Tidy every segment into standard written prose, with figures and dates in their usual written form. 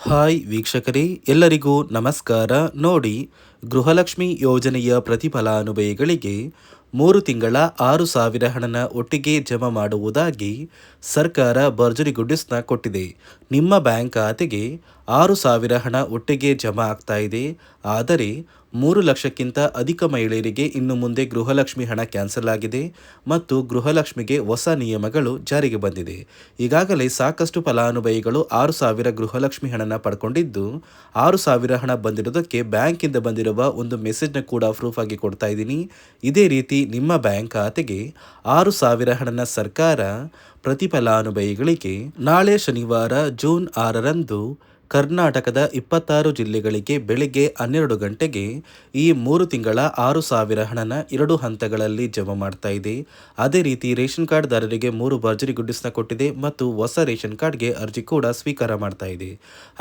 Hi ವೀಕ್ಷಕರೇ, ಎಲ್ಲರಿಗೂ ನಮಸ್ಕಾರ. ನೋಡಿ, ಗೃಹಲಕ್ಷ್ಮಿ ಯೋಜನೆಯ ಪ್ರತಿಫಲಾನುಭವಿಗಳಿಗೆ 3 ತಿಂಗಳ 6,000 ಹಣನ ಒಟ್ಟಿಗೆ ಜಮಾ ಮಾಡುವುದಾಗಿ ಸರ್ಕಾರ ಭರ್ಜರಿ ಗುಡ್ಡಿಸ್ನ ಕೊಟ್ಟಿದೆ. ನಿಮ್ಮ ಬ್ಯಾಂಕ್ ಖಾತೆಗೆ 6,000 ಹಣ ಒಟ್ಟಿಗೆ ಜಮಾ ಆಗ್ತಾ ಇದೆ. ಆದರೆ 3 ಲಕ್ಷಕ್ಕಿಂತ ಅಧಿಕ ಮಹಿಳೆಯರಿಗೆ ಇನ್ನು ಮುಂದೆ ಗೃಹಲಕ್ಷ್ಮಿ ಹಣ ಕ್ಯಾನ್ಸಲ್ ಆಗಿದೆ ಮತ್ತು ಗೃಹಲಕ್ಷ್ಮಿಗೆ ಹೊಸ ನಿಯಮಗಳು ಜಾರಿಗೆ ಬಂದಿದೆ. ಈಗಾಗಲೇ ಸಾಕಷ್ಟು ಫಲಾನುಭವಿಗಳು 6,000 ಗೃಹಲಕ್ಷ್ಮಿ ಹಣನ ಪಡ್ಕೊಂಡಿದ್ದು, 6,000 ಹಣ ಬಂದಿರೋದಕ್ಕೆ ಬ್ಯಾಂಕಿಂದ ಬಂದಿರುವ ಒಂದು ಮೆಸೇಜ್ನ ಕೂಡ ಪ್ರೂಫ್ ಆಗಿ ಕೊಡ್ತಾ ಇದ್ದೀನಿ. ಇದೇ ರೀತಿ ನಿಮ್ಮ ಬ್ಯಾಂಕ್ ಖಾತೆಗೆ 6,000 ಹಣನ ಸರ್ಕಾರ ಪ್ರತಿಫಲಾನುಭವಿಗಳಿಗೆ ನಾಳೆ ಶನಿವಾರ ಜೂನ್ 6ರಂದು ಕರ್ನಾಟಕದ 26 ಜಿಲ್ಲೆಗಳಿಗೆ ಬೆಳಗ್ಗೆ 12 ಗಂಟೆಗೆ ಈ 3 ತಿಂಗಳ 6,000 ಹಣನ 2 ಹಂತಗಳಲ್ಲಿ ಜಮಾ ಮಾಡ್ತಾ ಇದೆ. ಅದೇ ರೀತಿ ರೇಷನ್ ಕಾರ್ಡ್ದಾರರಿಗೆ 3 ಭರ್ಜರಿ ಗುಡ್ಡಿಸ್ನ ಕೊಟ್ಟಿದೆ ಮತ್ತು ಹೊಸ ರೇಷನ್ ಕಾರ್ಡ್ಗೆ ಅರ್ಜಿ ಕೂಡ ಸ್ವೀಕಾರ ಮಾಡ್ತಾ ಇದೆ.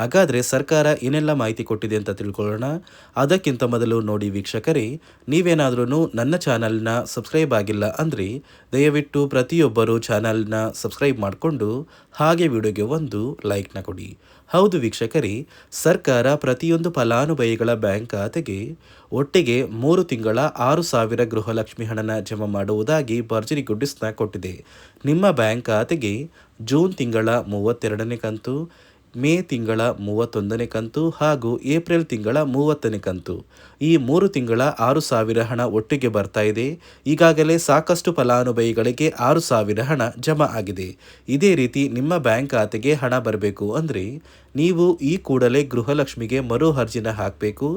ಹಾಗಾದರೆ ಸರ್ಕಾರ ಏನೆಲ್ಲ ಮಾಹಿತಿ ಕೊಟ್ಟಿದೆ ಅಂತ ತಿಳ್ಕೊಳ್ಳೋಣ. ಅದಕ್ಕಿಂತ ಮೊದಲು ನೋಡಿ ವೀಕ್ಷಕರೇ, ನೀವೇನಾದ್ರೂ ನನ್ನ ಚಾನಲ್ನ ಸಬ್ಸ್ಕ್ರೈಬ್ ಆಗಿಲ್ಲ ಅಂದರೆ ದಯವಿಟ್ಟು ಪ್ರತಿಯೊಬ್ಬರು ಚಾನಲ್ನ ಸಬ್ಸ್ಕ್ರೈಬ್ ಮಾಡಿಕೊಂಡು ಹಾಗೆ ವಿಡಿಯೋಗೆ ಒಂದು ಲೈಕ್ನ ಕೊಡಿ. ಹೌದು ವೀಕ್ಷಕರೇ, ಸರ್ಕಾರ ಪ್ರತಿಯೊಂದು ಫಲಾನುಭವಿಗಳ ಬ್ಯಾಂಕ್ ಖಾತೆಗೆ ಒಟ್ಟಿಗೆ 3 ತಿಂಗಳ 6,000 ಗೃಹಲಕ್ಷ್ಮಿ ಹಣನ ಜಮಾ ಮಾಡುವುದಾಗಿ ಭರ್ಜರಿ ಗುಡ್ಡಿಸ್ನ ಕೊಟ್ಟಿದೆ. ನಿಮ್ಮ ಬ್ಯಾಂಕ್ ಖಾತೆಗೆ ಜೂನ್ ತಿಂಗಳ 32ನೇ ಕಂತು, ಮೇ ತಿಂಗಳ 31ನೇ ಕಂತು ಹಾಗೂ ಏಪ್ರಿಲ್ ತಿಂಗಳ 30ನೇ ಕಂತು, ಈ 3 ತಿಂಗಳ 6,000 ಹಣ ಒಟ್ಟಿಗೆ ಬರ್ತಾ ಇದೆ. ಈಗಾಗಲೇ ಸಾಕಷ್ಟು ಫಲಾನುಭವಿಗಳಿಗೆ 6,000 ಹಣ ಜಮಾ ಆಗಿದೆ. ಇದೇ ರೀತಿ ನಿಮ್ಮ ಬ್ಯಾಂಕ್ ಖಾತೆಗೆ ಹಣ ಬರಬೇಕು ಅಂದರೆ ನೀವು ಈ ಕೂಡಲೇ ಗೃಹಲಕ್ಷ್ಮಿಗೆ ಮರು ಅರ್ಜಿನ ಹಾಕಬೇಕು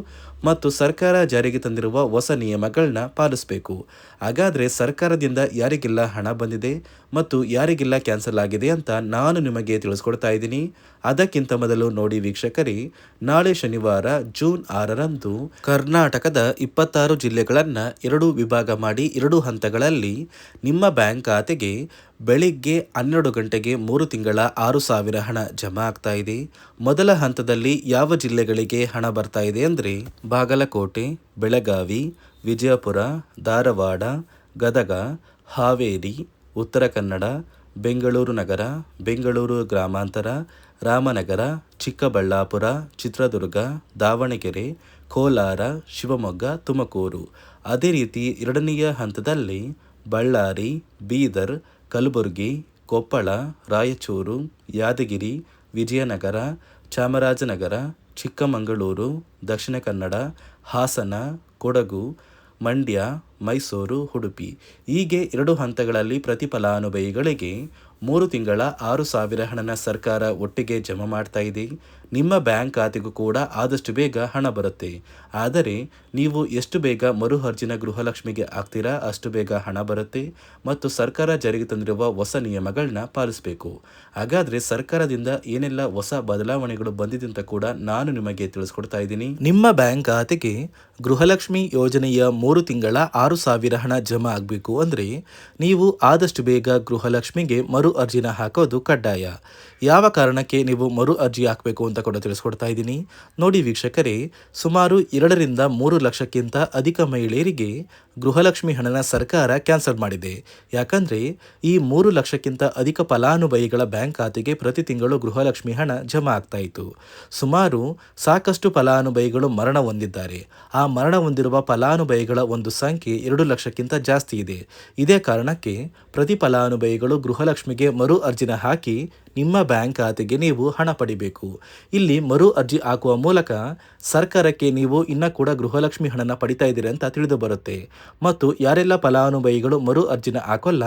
ಮತ್ತು ಸರ್ಕಾರ ಜಾರಿಗೆ ತಂದಿರುವ ಹೊಸ ನಿಯಮಗಳನ್ನ ಪಾಲಿಸಬೇಕು. ಹಾಗಾದರೆ ಸರ್ಕಾರದಿಂದ ಯಾರಿಗೆಲ್ಲ ಹಣ ಬಂದಿದೆ ಮತ್ತು ಯಾರಿಗೆಲ್ಲ ಕ್ಯಾನ್ಸಲ್ ಆಗಿದೆ ಅಂತ ನಾನು ನಿಮಗೆ ತಿಳಿಸ್ಕೊಡ್ತಾ ಇದ್ದೀನಿ. ಅದಕ್ಕಿಂತ ಮೊದಲು ನೋಡಿ ವೀಕ್ಷಕರೇ, ನಾಳೆ ಶನಿವಾರ ಜೂನ್ 6ರಂದು ಕರ್ನಾಟಕದ 26 ಜಿಲ್ಲೆಗಳನ್ನು 2 ವಿಭಾಗ ಮಾಡಿ 2 ಹಂತಗಳಲ್ಲಿ ನಿಮ್ಮ ಬ್ಯಾಂಕ್ ಖಾತೆಗೆ ಬೆಳಿಗ್ಗೆ 12 ಗಂಟೆಗೆ 3 ತಿಂಗಳ 6,000 ಹಣ ಜಮಾ ಆಗ್ತಾ ಇದೆ. ಮೊದಲ ಹಂತದಲ್ಲಿ ಯಾವ ಜಿಲ್ಲೆಗಳಿಗೆ ಹಣ ಬರ್ತಾ ಇದೆ ಅಂದರೆ ಬಾಗಲಕೋಟೆ, ಬೆಳಗಾವಿ, ವಿಜಯಪುರ, ಧಾರವಾಡ, ಗದಗ, ಹಾವೇರಿ, ಉತ್ತರ ಕನ್ನಡ, ಬೆಂಗಳೂರು ನಗರ, ಬೆಂಗಳೂರು ಗ್ರಾಮಾಂತರ, ರಾಮನಗರ, ಚಿಕ್ಕಬಳ್ಳಾಪುರ, ಚಿತ್ರದುರ್ಗ, ದಾವಣಗೆರೆ, ಕೋಲಾರ, ಶಿವಮೊಗ್ಗ, ತುಮಕೂರು. ಅದೇ ರೀತಿ ಎರಡನೆಯ ಹಂತದಲ್ಲಿ ಬಳ್ಳಾರಿ, ಬೀದರ್, ಕಲಬುರಗಿ, ಕೊಪ್ಪಳ, ರಾಯಚೂರು, ಯಾದಗಿರಿ, ವಿಜಯನಗರ, ಚಾಮರಾಜನಗರ, ಚಿಕ್ಕಮಗಳೂರು, ದಕ್ಷಿಣ ಕನ್ನಡ, ಹಾಸನ, ಕೊಡಗು, ಮಂಡ್ಯ, ಮೈಸೂರು, ಉಡುಪಿ. ಹೀಗೆ 2 ಹಂತಗಳಲ್ಲಿ ಪ್ರತಿ ಫಲಾನುಭವಿಗಳಿಗೆ 3 ತಿಂಗಳ 6,000 ಹಣನ ಸರ್ಕಾರ ಒಟ್ಟಿಗೆ ಜಮಾ ಮಾಡ್ತಾ ಇದೆ. ನಿಮ್ಮ ಬ್ಯಾಂಕ್ ಖಾತೆಗೂ ಕೂಡ ಆದಷ್ಟು ಬೇಗ ಹಣ ಬರುತ್ತೆ. ಆದರೆ ನೀವು ಎಷ್ಟು ಬೇಗ ಮರು ಅರ್ಜಿನ ಗೃಹಲಕ್ಷ್ಮಿಗೆ ಹಾಕ್ತೀರಾ ಅಷ್ಟು ಬೇಗ ಹಣ ಬರುತ್ತೆ ಮತ್ತು ಸರ್ಕಾರ ಜಾರಿಗೆ ತಂದಿರುವ ಹೊಸ ನಿಯಮಗಳನ್ನ ಪಾಲಿಸಬೇಕು. ಹಾಗಾದರೆ ಸರ್ಕಾರದಿಂದ ಏನೆಲ್ಲ ಹೊಸ ಬದಲಾವಣೆಗಳು ಬಂದಿದೆ ಅಂತ ಕೂಡ ನಾನು ನಿಮಗೆ ತಿಳಿಸ್ಕೊಡ್ತಾ ಇದ್ದೀನಿ. ನಿಮ್ಮ ಬ್ಯಾಂಕ್ ಖಾತೆಗೆ ಗೃಹಲಕ್ಷ್ಮಿ ಯೋಜನೆಯ 3 ತಿಂಗಳ 6,000 ಹಣ ಜಮಾ ಆಗಬೇಕು ಅಂದರೆ ನೀವು ಆದಷ್ಟು ಬೇಗ ಗೃಹಲಕ್ಷ್ಮಿಗೆ ಮರು ಅರ್ಜಿನ ಹಾಕೋದು ಕಡ್ಡಾಯ. ಯಾವ ಕಾರಣಕ್ಕೆ ನೀವು ಮರು ಅರ್ಜಿ ಹಾಕಬೇಕು ಅಂತ ಕೂಡ ತಿಳಿಸ್ಕೊಡ್ತಾ ಇದ್ದೀನಿ. ನೋಡಿ ವೀಕ್ಷಕರೇ, ಸುಮಾರು 2ರಿಂದ 3 ಲಕ್ಷಕ್ಕಿಂತ ಅಧಿಕ ಮಹಿಳೆಯರಿಗೆ ಗೃಹಲಕ್ಷ್ಮಿ ಹಣನ ಸರ್ಕಾರ ಕ್ಯಾನ್ಸಲ್ ಮಾಡಿದೆ. ಯಾಕಂದರೆ ಈ 3 ಲಕ್ಷಕ್ಕಿಂತ ಅಧಿಕ ಫಲಾನುಭವಿಗಳ ಬ್ಯಾಂಕ್ ಖಾತೆಗೆ ಪ್ರತಿ ತಿಂಗಳು ಗೃಹಲಕ್ಷ್ಮಿ ಹಣ ಜಮಾ ಆಗ್ತಾ ಇತ್ತು. ಸುಮಾರು ಸಾಕಷ್ಟು ಫಲಾನುಭವಿಗಳು ಮರಣ ಹೊಂದಿದ್ದಾರೆ. ಆ ಮರಣ ಹೊಂದಿರುವ ಫಲಾನುಭವಿಗಳ ಒಂದು ಸಂಖ್ಯೆ 2 ಲಕ್ಷಕ್ಕಿಂತ ಜಾಸ್ತಿ ಇದೆ. ಇದೇ ಕಾರಣಕ್ಕೆ ಪ್ರತಿ ಫಲಾನುಭವಿಗಳು ಗೃಹಲಕ್ಷ್ಮಿಗೆ ಮರು ಅರ್ಜಿನ ಹಾಕಿ ನಿಮ್ಮ ಬ್ಯಾಂಕ್ ಖಾತೆಗೆ ನೀವು ಹಣ ಪಡಿಬೇಕು. ಇಲ್ಲಿ ಮರು ಅರ್ಜಿ ಹಾಕುವ ಮೂಲಕ ಸರ್ಕಾರಕ್ಕೆ ನೀವು ಇನ್ನೂ ಕೂಡ ಗೃಹಲಕ್ಷ್ಮಿ ಹಣನ ಪಡಿತಾ ಇದ್ದೀರಿ ಅಂತ ತಿಳಿದು ಬರುತ್ತೆ. ಮತ್ತು ಯಾರೆಲ್ಲ ಫಲಾನುಭವಿಗಳು ಮರು ಅರ್ಜಿನ ಹಾಕೋಲ್ಲ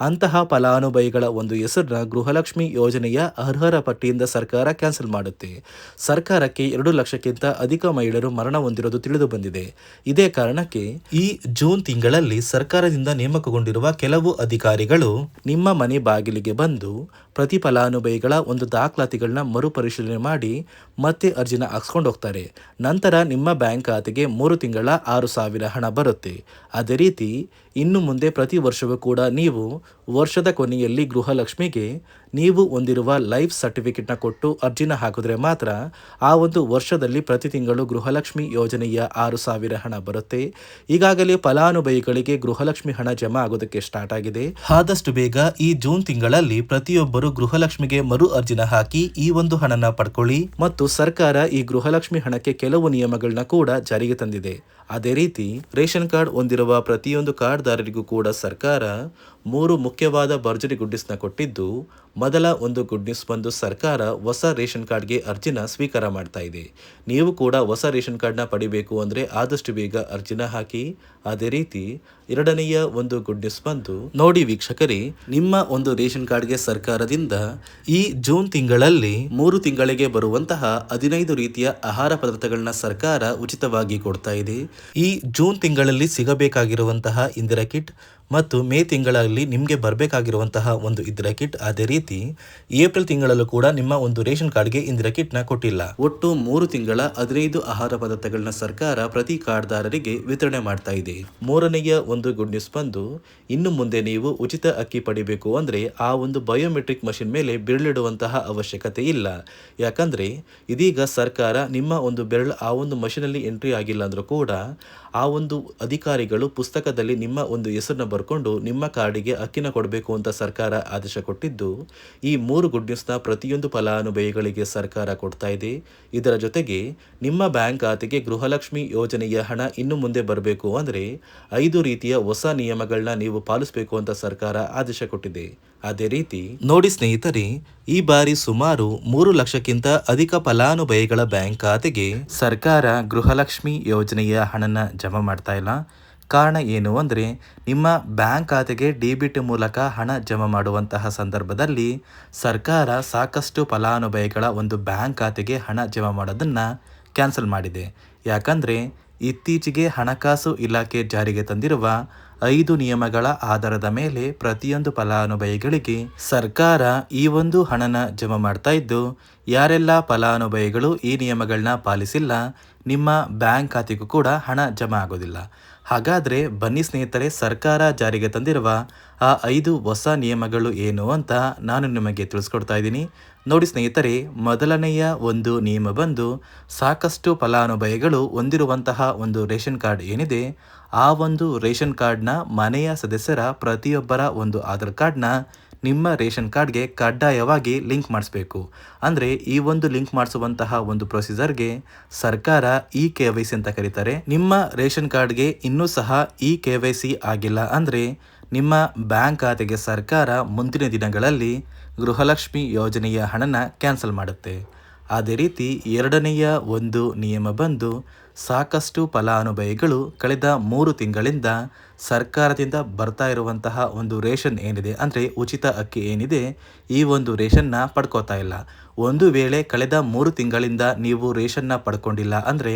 ಅಂತಹ ಫಲಾನುಭವಿಗಳ ಒಂದು ಹೆಸರನ್ನ ಗೃಹಲಕ್ಷ್ಮಿ ಯೋಜನೆಯ ಅರ್ಹರ ಪಟ್ಟಿಯಿಂದ ಸರ್ಕಾರ ಕ್ಯಾನ್ಸಲ್ ಮಾಡುತ್ತೆ. ಸರ್ಕಾರಕ್ಕೆ 2 ಲಕ್ಷಕ್ಕಿಂತ ಅಧಿಕ ಮಹಿಳೆಯರು ಮರಣ ಹೊಂದಿರೋದು ತಿಳಿದು ಬಂದಿದೆ. ಇದೇ ಕಾರಣಕ್ಕೆ ಈ ಜೂನ್ ತಿಂಗಳಲ್ಲಿ ಸರ್ಕಾರದಿಂದ ನೇಮಕಗೊಂಡಿರುವ ಕೆಲವು ಅಧಿಕಾರಿಗಳು ನಿಮ್ಮ ಮನೆ ಬಾಗಿಲಿಗೆ ಬಂದು ಪ್ರತಿ ಫಲಾನುಭವಿಗಳ ಒಂದು ದಾಖಲಾತಿಗಳನ್ನ ಮರುಪರಿಶೀಲನೆ ಮಾಡಿ ಮತ್ತೆ ಅರ್ಜಿನ ಹಾಕ್ಸ್ಕೊಂಡು ಹೋಗ್ತಾರೆ. ನಂತರ ನಿಮ್ಮ ಬ್ಯಾಂಕ್ ಖಾತೆಗೆ 3 ತಿಂಗಳ 6,000 ಹಣ ಬರುತ್ತೆ. ಅದೇ ರೀತಿ ಇನ್ನು ಮುಂದೆ ಪ್ರತಿ ವರ್ಷವೂ ಕೂಡ ನೀವು ವರ್ಷದ ಕೊನೆಯಲ್ಲಿ ಗೃಹಲಕ್ಷ್ಮಿಗೆ ನೀವು ಹೊಂದಿರುವ ಲೈಫ್ ಸರ್ಟಿಫಿಕೇಟ್ನ ಕೊಟ್ಟು ಅರ್ಜಿನ ಹಾಕಿದ್ರೆ ಮಾತ್ರ ಆ ಒಂದು ವರ್ಷದಲ್ಲಿ ಪ್ರತಿ ತಿಂಗಳು ಗೃಹಲಕ್ಷ್ಮಿ ಯೋಜನೆಯ 6,000 ಹಣ ಬರುತ್ತೆ. ಈಗಾಗಲೇ ಫಲಾನುಭವಿಗಳಿಗೆ ಗೃಹಲಕ್ಷ್ಮಿ ಹಣ ಜಮಾ ಆಗೋದಕ್ಕೆ ಸ್ಟಾರ್ಟ್ ಆಗಿದೆ. ಆದಷ್ಟು ಬೇಗ ಈ ಜೂನ್ ತಿಂಗಳಲ್ಲಿ ಪ್ರತಿಯೊಬ್ಬರು ಅವರು ಗೃಹಲಕ್ಷ್ಮಿಗೆ ಮರು ಅರ್ಜಿನ ಹಾಕಿ ಈ ಒಂದು ಹಣನ ಪಡ್ಕೊಳ್ಳಿ. ಮತ್ತು ಸರ್ಕಾರ ಈ ಗೃಹಲಕ್ಷ್ಮಿ ಹಣಕ್ಕೆ ಕೆಲವು ನಿಯಮಗಳನ್ನ ಕೂಡ ಜಾರಿಗೆ ತಂದಿದೆ. ಅದೇ ರೀತಿ ರೇಷನ್ ಕಾರ್ಡ್ ಹೊಂದಿರುವ ಪ್ರತಿಯೊಂದು ಕಾರ್ಡ್ದಾರರಿಗೂ ಕೂಡ ಸರ್ಕಾರ 3 ಮುಖ್ಯವಾದ ಭರ್ಜರಿ ಗುಡ್ಡಿಸ್ನ ಕೊಟ್ಟಿದ್ದು, ಮೊದಲ ಒಂದು ಗುಡ್ ನ್ಯೂಸ್ ಬಂದು ಸರ್ಕಾರ ಹೊಸ ರೇಷನ್ ಕಾರ್ಡ್ಗೆ ಅರ್ಜಿನ ಸ್ವೀಕಾರ ಮಾಡ್ತಾ ಇದೆ. ನೀವು ಕೂಡ ಹೊಸ ರೇಷನ್ ಕಾರ್ಡ್ನ ಪಡಿಬೇಕು ಅಂದರೆ ಆದಷ್ಟು ಬೇಗ ಅರ್ಜಿನ ಹಾಕಿ. ಅದೇ ರೀತಿ ಎರಡನೆಯ ಒಂದು ಗುಡ್ ನ್ಯೂಸ್ ಬಂದು ನೋಡಿ ವೀಕ್ಷಕರೇ, ನಿಮ್ಮ ಒಂದು ರೇಷನ್ ಕಾರ್ಡ್ಗೆ ಸರ್ಕಾರದಿಂದ ಈ ಜೂನ್ ತಿಂಗಳಲ್ಲಿ 3 ತಿಂಗಳಿಗೆ ಬರುವಂತಹ 15 ರೀತಿಯ ಆಹಾರ ಪದಾರ್ಥಗಳನ್ನ ಸರ್ಕಾರ ಉಚಿತವಾಗಿ ಕೊಡ್ತಾ ಇದೆ. ಈ ಜೂನ್ ತಿಂಗಳಲ್ಲಿ ಸಿಗಬೇಕಾಗಿರುವಂತಹ ಇಂದಿರಾ ಕಿಟ್ ಮತ್ತು ಮೇ ತಿಂಗಳಲ್ಲಿ ನಿಮಗೆ ಬರಬೇಕಾಗಿರುವಂತಹ ಒಂದು ಇಂದಿರಾ ಕಿಟ್, ಅದೇ ರೀತಿ ಏಪ್ರಿಲ್ ತಿಂಗಳಲ್ಲೂ ಕೂಡ ನಿಮ್ಮ ಒಂದು ರೇಷನ್ ಕಾರ್ಡ್ಗೆ ಇಂದಿರಾ ಕಿಟ್ನ ಕೊಟ್ಟಿಲ್ಲ. ಒಟ್ಟು 3 ತಿಂಗಳ 15 ಆಹಾರ ಪದಾರ್ಥಗಳನ್ನ ಸರ್ಕಾರ ಪ್ರತಿ ಕಾರ್ಡ್ದಾರರಿಗೆ ವಿತರಣೆ ಮಾಡ್ತಾ ಇದೆ. ಮೂರನೆಯ ಒಂದು ಗುಡ್ ನ್ಯೂಸ್ ಬಂದು, ಇನ್ನು ಮುಂದೆ ನೀವು ಉಚಿತ ಅಕ್ಕಿ ಪಡಿಬೇಕು ಅಂದರೆ ಆ ಒಂದು ಬಯೋಮೆಟ್ರಿಕ್ ಮಷಿನ್ ಮೇಲೆ ಬೆರಳಿಡುವಂತಹ ಅವಶ್ಯಕತೆ ಇಲ್ಲ. ಯಾಕಂದರೆ ಇದೀಗ ಸರ್ಕಾರ ನಿಮ್ಮ ಒಂದು ಬೆರಳು ಆ ಒಂದು ಮಷಿನಲ್ಲಿ ಎಂಟ್ರಿ ಆಗಿಲ್ಲ ಅಂದರೂ ಕೂಡ ಆ ಒಂದು ಅಧಿಕಾರಿಗಳು ಪುಸ್ತಕದಲ್ಲಿ ನಿಮ್ಮ ಒಂದು ಹೆಸರನ್ನ ಬರ್ಕೊಂಡು ನಿಮ್ಮ ಕಾರ್ಡಿಗೆ ಅಕ್ಕಿನ ಕೊಡಬೇಕು ಅಂತ ಸರ್ಕಾರ ಆದೇಶ ಕೊಟ್ಟಿದ್ದು, ಈ 3 ಗುಡ್ ನ್ಯೂಸ್ನ ಪ್ರತಿಯೊಂದು ಫಲಾನುಭವಿಗಳಿಗೆ ಸರ್ಕಾರ ಕೊಡ್ತಾ ಇದೆ. ಇದರ ಜೊತೆಗೆ ನಿಮ್ಮ ಬ್ಯಾಂಕ್ ಖಾತೆಗೆ ಗೃಹಲಕ್ಷ್ಮಿ ಯೋಜನೆಯ ಹಣ ಇನ್ನು ಮುಂದೆ ಬರಬೇಕು ಅಂದರೆ 5 ರೀತಿಯ ಹೊಸ ನಿಯಮಗಳನ್ನ ನೀವು ಪಾಲಿಸಬೇಕು ಅಂತ ಸರ್ಕಾರ ಆದೇಶ ಕೊಟ್ಟಿದೆ. ಅದೇ ರೀತಿ ನೋಡಿ ಸ್ನೇಹಿತರೆ, ಈ ಬಾರಿ ಸುಮಾರು 3 ಲಕ್ಷಕ್ಕಿಂತ ಅಧಿಕ ಫಲಾನುಭವಿಗಳ ಬ್ಯಾಂಕ್ ಖಾತೆಗೆ ಸರ್ಕಾರ ಗೃಹಲಕ್ಷ್ಮಿ ಯೋಜನೆಯ ಹಣನ ಜಮಾ ಮಾಡ್ತಾ ಇಲ್ಲ. ಕಾರಣ ಏನು ಅಂದರೆ, ನಿಮ್ಮ ಬ್ಯಾಂಕ್ ಖಾತೆಗೆ ಡೆಬಿಟ್ ಮೂಲಕ ಹಣ ಜಮಾ ಮಾಡುವಂತಹ ಸಂದರ್ಭದಲ್ಲಿ ಸರ್ಕಾರ ಸಾಕಷ್ಟು ಫಲಾನುಭವಿಗಳ ಒಂದು ಬ್ಯಾಂಕ್ ಖಾತೆಗೆ ಹಣ ಜಮಾ ಮಾಡೋದನ್ನು ಕ್ಯಾನ್ಸಲ್ ಮಾಡಿದೆ. ಯಾಕಂದರೆ ಇತ್ತೀಚೆಗೆ ಹಣಕಾಸು ಇಲಾಖೆ ಜಾರಿಗೆ ತಂದಿರುವ 5 ನಿಯಮಗಳ ಆಧಾರದ ಮೇಲೆ ಪ್ರತಿಯೊಂದು ಫಲಾನುಭವಿಗಳಿಗೆ ಸರ್ಕಾರ ಈ ಒಂದು ಹಣನ ಜಮಾ ಮಾಡ್ತಾ ಇದ್ದು, ಯಾರೆಲ್ಲ ಫಲಾನುಭವಿಗಳು ಈ ನಿಯಮಗಳನ್ನ ಪಾಲಿಸಿಲ್ಲ ನಿಮ್ಮ ಬ್ಯಾಂಕ್ ಖಾತೆಗೂ ಕೂಡ ಹಣ ಜಮಾ ಆಗೋದಿಲ್ಲ. ಹಾಗಾದರೆ ಬನ್ನಿ ಸ್ನೇಹಿತರೆ, ಸರ್ಕಾರ ಜಾರಿಗೆ ತಂದಿರುವ ಆ 5 ಹೊಸ ನಿಯಮಗಳು ಏನು ಅಂತ ನಾನು ನಿಮಗೆ ತಿಳಿಸ್ಕೊಡ್ತಾ ಇದ್ದೀನಿ. ನೋಡಿ ಸ್ನೇಹಿತರೆ, ಮೊದಲನೆಯ ಒಂದು ನಿಯಮ ಬಂದು, ಸಾಕಷ್ಟು ಫಲಾನುಭವಿಗಳು ಹೊಂದಿರುವಂತಹ ಒಂದು ರೇಷನ್ ಕಾರ್ಡ್ ಏನಿದೆ, ಆ ಒಂದು ರೇಷನ್ ಕಾರ್ಡ್ನ ಮನೆಯ ಸದಸ್ಯರ ಪ್ರತಿಯೊಬ್ಬರ ಒಂದು ಆಧಾರ್ ಕಾರ್ಡ್ನ ನಿಮ್ಮ ರೇಷನ್ ಕಾರ್ಡ್ಗೆ ಕಡ್ಡಾಯವಾಗಿ ಲಿಂಕ್ ಮಾಡಿಸ್ಬೇಕು. ಅಂದರೆ ಈ ಒಂದು ಲಿಂಕ್ ಮಾಡಿಸುವಂತಹ ಒಂದು ಪ್ರೊಸೀಜರ್ಗೆ ಸರ್ಕಾರ KYC ಅಂತ ಕರೀತಾರೆ. ನಿಮ್ಮ ರೇಷನ್ ಕಾರ್ಡ್ಗೆ ಇನ್ನೂ ಸಹ KYC ಆಗಿಲ್ಲ ಅಂದರೆ ನಿಮ್ಮ ಬ್ಯಾಂಕ್ ಖಾತೆಗೆ ಸರ್ಕಾರ ಮುಂದಿನ ದಿನಗಳಲ್ಲಿ ಗೃಹಲಕ್ಷ್ಮಿ ಯೋಜನೆಯ ಹಣನ ಕ್ಯಾನ್ಸಲ್ ಮಾಡುತ್ತೆ. ಅದೇ ರೀತಿ ಎರಡನೆಯ ಒಂದು ನಿಯಮ ಬಂದು, ಸಾಕಷ್ಟು ಫಲಾನುಭವಿಗಳು ಕಳೆದ 3 ತಿಂಗಳಿಂದ ಸರ್ಕಾರದಿಂದ ಬರ್ತಾ ಇರುವಂತಹ ಒಂದು ರೇಷನ್ ಏನಿದೆ ಅಂದರೆ ಉಚಿತ ಅಕ್ಕಿ ಏನಿದೆ, ಈ ಒಂದು ರೇಷನ್ನ ಪಡ್ಕೋತಾ ಇಲ್ಲ. ಒಂದು ವೇಳೆ ಕಳೆದ 3 ತಿಂಗಳಿಂದ ನೀವು ರೇಷನ್ನ ಪಡ್ಕೊಂಡಿಲ್ಲ ಅಂದರೆ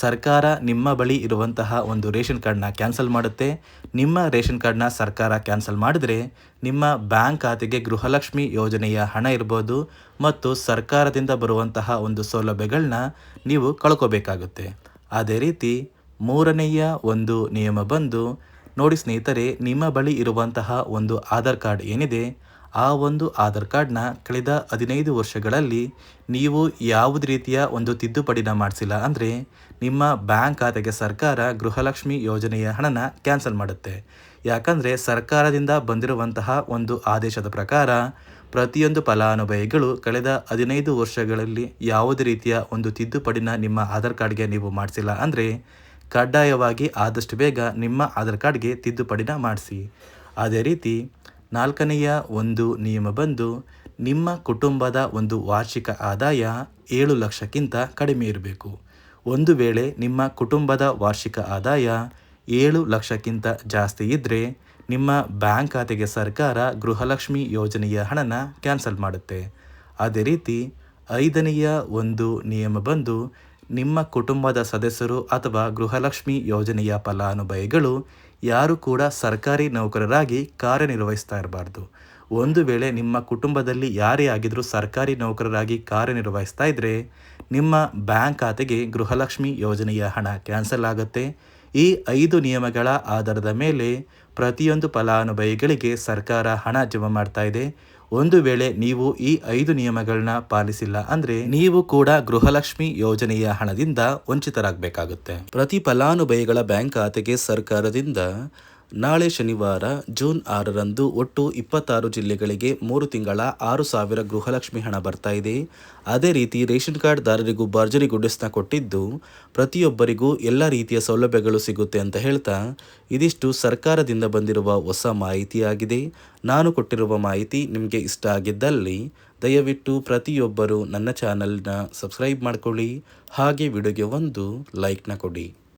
ಸರ್ಕಾರ ನಿಮ್ಮ ಬಳಿ ಇರುವಂತಹ ಒಂದು ರೇಷನ್ ಕಾರ್ಡ್ನ ಕ್ಯಾನ್ಸಲ್ ಮಾಡುತ್ತೆ. ನಿಮ್ಮ ರೇಷನ್ ಕಾರ್ಡ್ನ ಸರ್ಕಾರ ಕ್ಯಾನ್ಸಲ್ ಮಾಡಿದ್ರೆ ನಿಮ್ಮ ಬ್ಯಾಂಕ್ ಖಾತೆಗೆ ಗೃಹಲಕ್ಷ್ಮಿ ಯೋಜನೆಯ ಹಣ ಇರ್ಬೋದು ಮತ್ತು ಸರ್ಕಾರದಿಂದ ಬರುವಂತಹ ಒಂದು ಸೌಲಭ್ಯಗಳನ್ನ ನೀವು ಕಳ್ಕೋಬೇಕಾಗುತ್ತೆ. ಅದೇ ರೀತಿ ಮೂರನೆಯ ಒಂದು ನಿಯಮ ಬಂದು, ನೋಡಿ ಸ್ನೇಹಿತರೆ, ನಿಮ್ಮ ಬಳಿ ಇರುವಂತಹ ಒಂದು ಆಧಾರ್ ಕಾರ್ಡ್ ಏನಿದೆ, ಆ ಒಂದು ಆಧಾರ್ ಕಾರ್ಡ್ನ ಕಳೆದ 15 ವರ್ಷಗಳಲ್ಲಿ ನೀವು ಯಾವುದೇ ರೀತಿಯ ಒಂದು ತಿದ್ದುಪಡಿನ ಮಾಡಿಸಿಲ್ಲ ಅಂದರೆ ನಿಮ್ಮ ಬ್ಯಾಂಕ್ ಖಾತೆಗೆ ಸರ್ಕಾರ ಗೃಹಲಕ್ಷ್ಮಿ ಯೋಜನೆಯ ಹಣನ ಕ್ಯಾನ್ಸಲ್ ಮಾಡುತ್ತೆ. ಯಾಕಂದರೆ ಸರ್ಕಾರದಿಂದ ಬಂದಿರುವಂತಹ ಒಂದು ಆದೇಶದ ಪ್ರಕಾರ ಪ್ರತಿಯೊಂದು ಫಲಾನುಭವಿಗಳು ಕಳೆದ 15 ವರ್ಷಗಳಲ್ಲಿ ಯಾವುದೇ ರೀತಿಯ ಒಂದು ತಿದ್ದುಪಡಿನ ನಿಮ್ಮ ಆಧಾರ್ ಕಾರ್ಡ್ಗೆ ನೀವು ಮಾಡಿಸಿಲ್ಲ ಅಂದರೆ ಕಡ್ಡಾಯವಾಗಿ ಆದಷ್ಟು ಬೇಗ ನಿಮ್ಮ ಆಧಾರ್ ಕಾರ್ಡ್ಗೆ ತಿದ್ದುಪಡಿನ ಮಾಡಿಸಿ. ಅದೇ ರೀತಿ ನಾಲ್ಕನೆಯ ಒಂದು ನಿಯಮ ಬಂದು, ನಿಮ್ಮ ಕುಟುಂಬದ ಒಂದು ವಾರ್ಷಿಕ ಆದಾಯ 7 ಲಕ್ಷಕ್ಕಿಂತ ಕಡಿಮೆ ಇರಬೇಕು. ಒಂದು ವೇಳೆ ನಿಮ್ಮ ಕುಟುಂಬದ ವಾರ್ಷಿಕ ಆದಾಯ 7 ಲಕ್ಷಕ್ಕಿಂತ ಜಾಸ್ತಿ ಇದ್ದರೆ ನಿಮ್ಮ ಬ್ಯಾಂಕ್ ಖಾತೆಗೆ ಸರ್ಕಾರ ಗೃಹಲಕ್ಷ್ಮಿ ಯೋಜನೆಯ ಹಣನ ಕ್ಯಾನ್ಸಲ್ ಮಾಡುತ್ತೆ. ಅದೇ ರೀತಿ ಐದನೆಯ ಒಂದು ನಿಯಮ ಬಂದು, ನಿಮ್ಮ ಕುಟುಂಬದ ಸದಸ್ಯರು ಅಥವಾ ಗೃಹಲಕ್ಷ್ಮಿ ಯೋಜನೆಯ ಫಲಾನುಭವಿಗಳು ಯಾರು ಕೂಡ ಸರ್ಕಾರಿ ನೌಕರರಾಗಿ ಕಾರ್ಯನಿರ್ವಹಿಸ್ತಾ ಇರಬಾರ್ದು. ಒಂದು ವೇಳೆ ನಿಮ್ಮ ಕುಟುಂಬದಲ್ಲಿ ಯಾರೇ ಆಗಿದ್ರೂ ಸರ್ಕಾರಿ ನೌಕರರಾಗಿ ಕಾರ್ಯನಿರ್ವಹಿಸ್ತಾ ಇದ್ದರೆ ನಿಮ್ಮ ಬ್ಯಾಂಕ್ ಖಾತೆಗೆ ಗೃಹಲಕ್ಷ್ಮಿ ಯೋಜನೆಯ ಹಣ ಕ್ಯಾನ್ಸಲ್ ಆಗುತ್ತೆ. ಈ 5 ನಿಯಮಗಳ ಆಧಾರದ ಮೇಲೆ ಪ್ರತಿಯೊಂದು ಫಲಾನುಭವಿಗಳಿಗೆ ಸರ್ಕಾರ ಹಣ ಜಮಾ ಮಾಡ್ತಾ ಇದೆ. ಒಂದು ವೇಳೆ ನೀವು ಈ 5 ನಿಯಮಗಳನ್ನ ಪಾಲಿಸಿಲ್ಲ ಅಂದರೆ ನೀವು ಕೂಡ ಗೃಹಲಕ್ಷ್ಮಿ ಯೋಜನೆಯ ಹಣದಿಂದ ವಂಚಿತರಾಗಬೇಕಾಗುತ್ತೆ. ಪ್ರತಿ ಫಲಾನುಭವಿಗಳ ಬ್ಯಾಂಕ್ ಖಾತೆಗೆ ಸರ್ಕಾರದಿಂದ ನಾಳೆ ಶನಿವಾರ ಜೂನ್ 6ರಂದು ಒಟ್ಟು 26 ಜಿಲ್ಲೆಗಳಿಗೆ 3 ತಿಂಗಳ 6,000 ಗೃಹಲಕ್ಷ್ಮಿ ಹಣ ಬರ್ತಾ ಇದೆ. ಅದೇ ರೀತಿ ರೇಷನ್ ಕಾರ್ಡ್ದಾರರಿಗೂ ಭರ್ಜರಿ ಗುಡ್ಡಿಸ್ನ ಕೊಟ್ಟಿದ್ದು ಪ್ರತಿಯೊಬ್ಬರಿಗೂ ಎಲ್ಲ ರೀತಿಯ ಸೌಲಭ್ಯಗಳು ಸಿಗುತ್ತೆ ಅಂತ ಹೇಳ್ತಾ ಇದಿಷ್ಟು ಸರ್ಕಾರದಿಂದ ಬಂದಿರುವ ಹೊಸ ಮಾಹಿತಿಯಾಗಿದೆ. ನಾನು ಕೊಟ್ಟಿರುವ ಮಾಹಿತಿ ನಿಮಗೆ ಇಷ್ಟ ಆಗಿದ್ದಲ್ಲಿ ದಯವಿಟ್ಟು ಪ್ರತಿಯೊಬ್ಬರು ನನ್ನ ಚಾನಲ್ನ ಸಬ್ಸ್ಕ್ರೈಬ್ ಮಾಡ್ಕೊಳ್ಳಿ, ಹಾಗೆ ವಿಡಿಯೋಗೆ ಒಂದು ಲೈಕ್ನ ಕೊಡಿ.